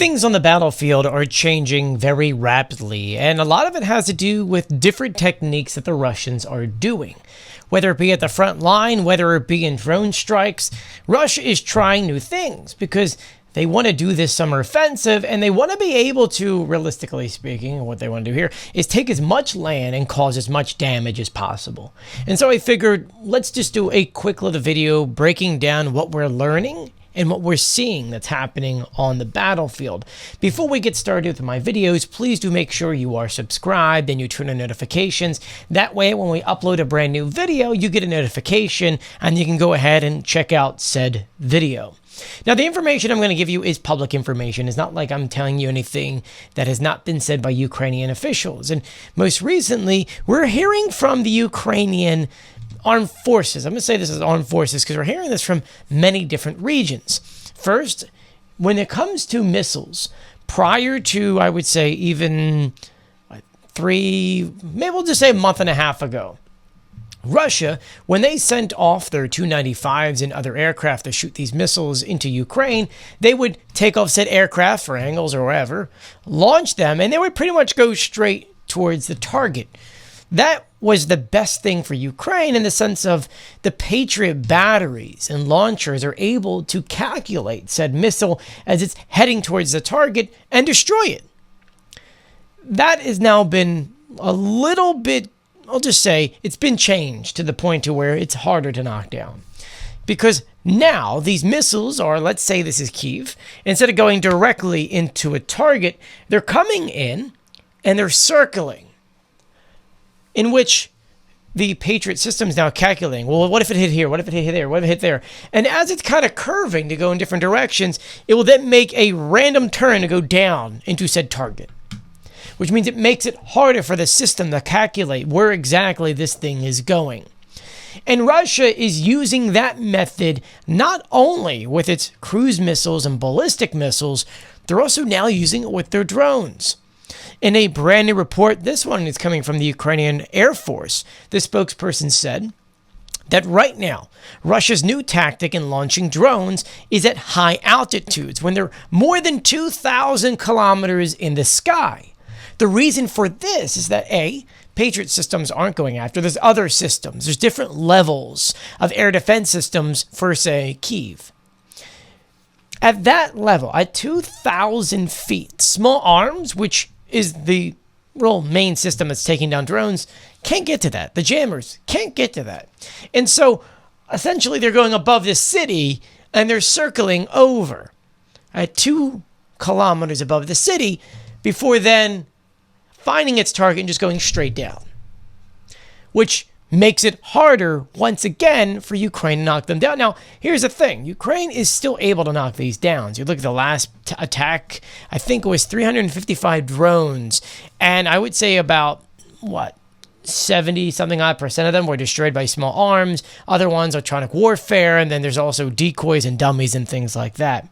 Things on the battlefield are changing very rapidly, and a lot of it has to do with different techniques that the Russians are doing. Whether it be at the front line, whether it be in drone strikes, Russia is trying new things because they want to do this summer offensive, and they want to be able to, realistically speaking, what they want to do here is take as much land and cause as much damage as possible. And so I figured, let's just do a quick little video breaking down what we're learning and what we're seeing that's happening on the battlefield. Before we get started with my videos, please do make sure you are subscribed and you turn on notifications. That way, when we upload a brand new video, you get a notification and you can go ahead and check out said video. Now, the information I'm going to give you is public information. It's not like I'm telling you anything that has not been said by Ukrainian officials. And most recently, we're hearing from the Ukrainian armed forces. I'm going to say this is armed forces because we're hearing this from many different regions. First, when it comes to missiles, prior to, I would say, even maybe we'll just say a month and a half ago, Russia, when they sent off their Tu-95s and other aircraft to shoot these missiles into Ukraine, they would take off said aircraft for angles or wherever, launch them, and they would pretty much go straight towards the target. That was the best thing for Ukraine in the sense of the Patriot batteries and launchers are able to calculate said missile as it's heading towards the target and destroy it. That has now been a little bit, I'll just say, it's been changed to the point to where it's harder to knock down. Because now these missiles are, let's say this is Kyiv, instead of going directly into a target, they're coming in and they're circling, in which the Patriot system is now calculating, well, what if it hit here? What if it hit there? What if it hit there? And as it's kind of curving to go in different directions, it will then make a random turn to go down into said target, which means it makes it harder for the system to calculate where exactly this thing is going. And Russia is using that method not only with its cruise missiles and ballistic missiles, they're also now using it with their drones. In a brand new report, this one is coming from the Ukrainian Air Force, the spokesperson said that right now, Russia's new tactic in launching drones is at high altitudes when they're more than 2,000 kilometers in the sky. The reason for this is that A, Patriot systems aren't going after. There's other systems. There's different levels of air defense systems for, say, Kyiv. At that level, at 2,000 feet, small arms, which is the real main system that's taking down drones, can't get to that. The jammers can't get to that. And so, essentially, they're going above the city and they're circling over at 2 kilometers above the city before then finding its target and just going straight down, which makes it harder, once again, for Ukraine to knock them down. Now, here's the thing. Ukraine is still able to knock these down. You look at the last attack, I think it was 355 drones, and I would say about, 70-something odd % of them were destroyed by small arms. Other ones, electronic warfare, and then there's also decoys and dummies and things like that.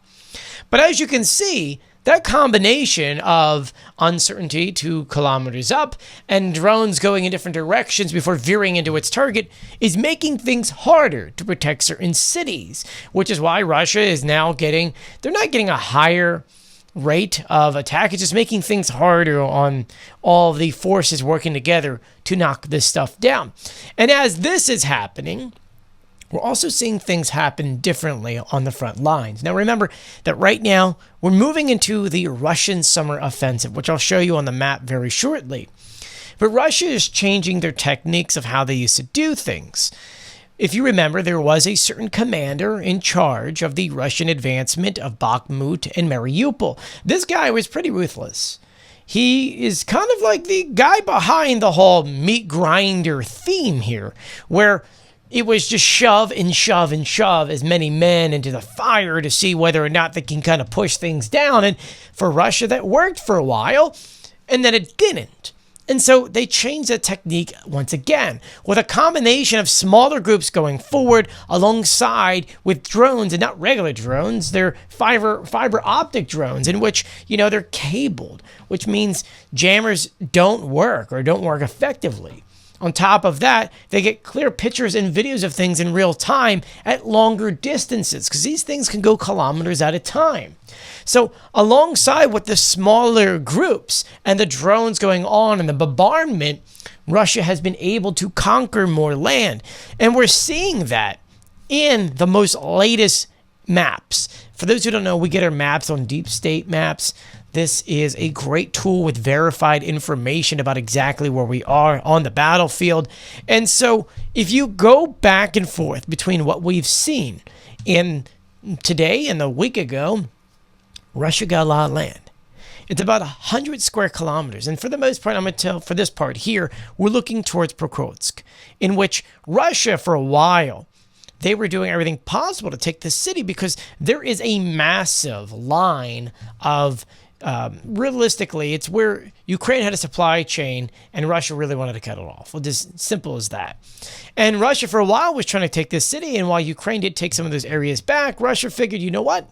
But as you can see, that combination of uncertainty 2 kilometers up and drones going in different directions before veering into its target is making things harder to protect certain cities, which is why Russia is now they're not getting a higher rate of attack. It's just making things harder on all the forces working together to knock this stuff down. And as this is happening, we're also seeing things happen differently on the front lines. Now, remember that right now, we're moving into the Russian summer offensive, which I'll show you on the map very shortly. But Russia is changing their techniques of how they used to do things. If you remember, there was a certain commander in charge of the Russian advancement of Bakhmut and Mariupol. This guy was pretty ruthless. He is kind of like the guy behind the whole meat grinder theme here, where it was just shove and shove and shove as many men into the fire to see whether or not they can kind of push things down. And for Russia, that worked for a while, and then it didn't. And so they changed the technique once again with a combination of smaller groups going forward alongside with drones, and not regular drones. They're fiber optic drones in which, they're cabled, which means jammers don't work or don't work effectively. On top of that, they get clear pictures and videos of things in real time at longer distances, because these things can go kilometers at a time. So alongside with the smaller groups and the drones going on and the bombardment, Russia has been able to conquer more land. And we're seeing that in the most latest maps. For those who don't know, we get our maps on Deep State Maps. This is a great tool with verified information about exactly where we are on the battlefield. And so if you go back and forth between what we've seen in today and a week ago, Russia got a lot of land. It's about 100 square kilometers. And for the most part, I'm going to tell for this part here, we're looking towards Pokrovsk, in which Russia for a while, they were doing everything possible to take the city because there is a massive line of realistically, it's where Ukraine had a supply chain and Russia really wanted to cut it off. Well, just simple as that. And Russia for a while was trying to take this city. And while Ukraine did take some of those areas back, Russia figured, you know what?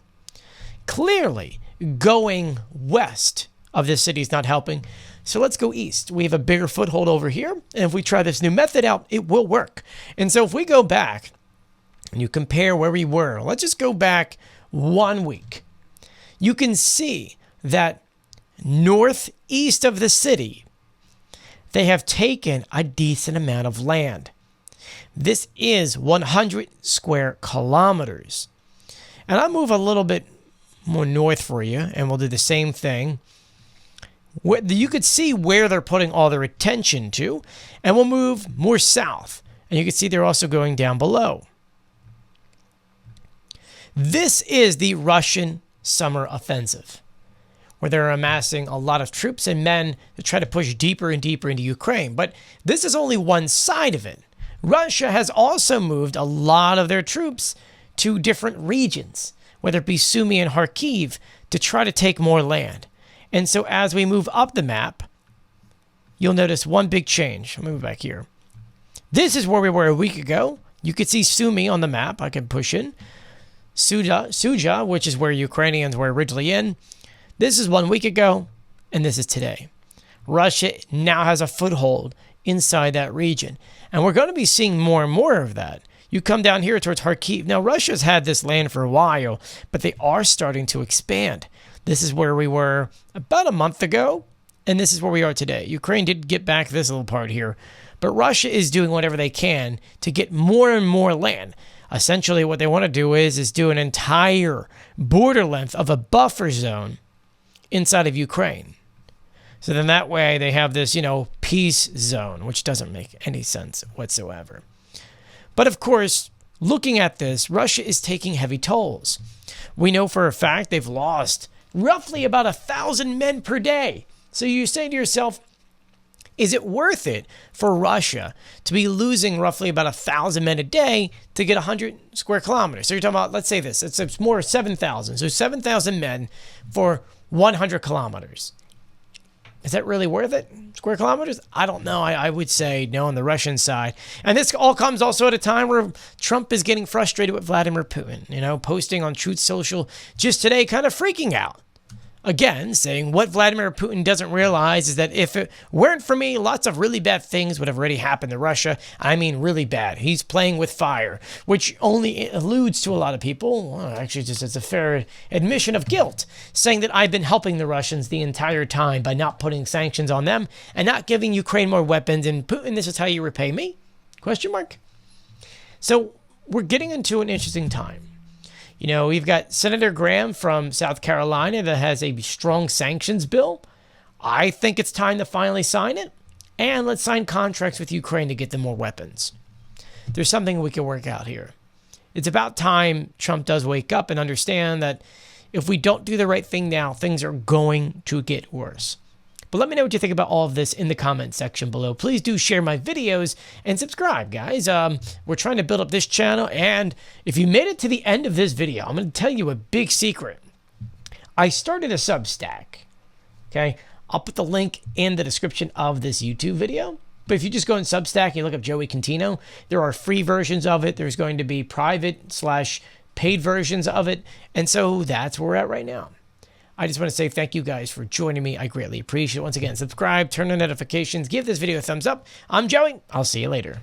Clearly, going west of this city is not helping. So let's go east. We have a bigger foothold over here. And if we try this new method out, it will work. And so if we go back and you compare where we were, let's just go back 1 week. You can see that northeast of the city, they have taken a decent amount of land. This is 100 square kilometers. And I'll move a little bit more north for you, and we'll do the same thing. You could see where they're putting all their attention to, and we'll move more south. And you can see they're also going down below. This is the Russian summer offensive, where they're amassing a lot of troops and men to try to push deeper and deeper into Ukraine. But this is only one side of it. Russia has also moved a lot of their troops to different regions, whether it be Sumy and Kharkiv, to try to take more land. And so as we move up the map, you'll notice one big change. Let me move back here. This is where we were a week ago. You could see Sumy on the map. I can push in. Suja, which is where Ukrainians were originally in. This is 1 week ago, and this is today. Russia now has a foothold inside that region. And we're going to be seeing more and more of that. You come down here towards Kharkiv. Now, Russia's had this land for a while, but they are starting to expand. This is where we were about a month ago, and this is where we are today. Ukraine did get back this little part here, but Russia is doing whatever they can to get more and more land. Essentially, what they want to do is do an entire border length of a buffer zone inside of Ukraine. So then that way they have this, peace zone, which doesn't make any sense whatsoever. But of course, looking at this, Russia is taking heavy tolls. We know for a fact they've lost roughly about 1,000 men per day. So you say to yourself, is it worth it for Russia to be losing roughly about 1,000 men a day to get 100 square kilometers? So you're talking about, let's say this, it's more 7,000. So 7,000 men for 100 kilometers. Is that really worth it? Square kilometers? I don't know. I would say no on the Russian side. And this all comes also at a time where Trump is getting frustrated with Vladimir Putin, posting on Truth Social just today, kind of freaking out. Again, saying what Vladimir Putin doesn't realize is that if it weren't for me, lots of really bad things would have already happened to Russia. I mean, really bad. He's playing with fire, which only alludes to a lot of people. Well, actually, just as a fair admission of guilt, saying that I've been helping the Russians the entire time by not putting sanctions on them and not giving Ukraine more weapons. And Putin, this is how you repay me? Question mark. So we're getting into an interesting time. We've got Senator Graham from South Carolina that has a strong sanctions bill. I think it's time to finally sign it. And let's sign contracts with Ukraine to get them more weapons. There's something we can work out here. It's about time Trump does wake up and understand that if we don't do the right thing now, things are going to get worse. But let me know what you think about all of this in the comment section below. Please do share my videos and subscribe, guys. We're trying to build up this channel. And if you made it to the end of this video, I'm going to tell you a big secret. I started a Substack. Okay, I'll put the link in the description of this YouTube video. But if you just go in Substack and you look up Joey Contino, there are free versions of it. There's going to be private/paid versions of it. And so that's where we're at right now. I just want to say thank you guys for joining me. I greatly appreciate it. Once again, subscribe, turn on notifications, give this video a thumbs up. I'm Joey. I'll see you later.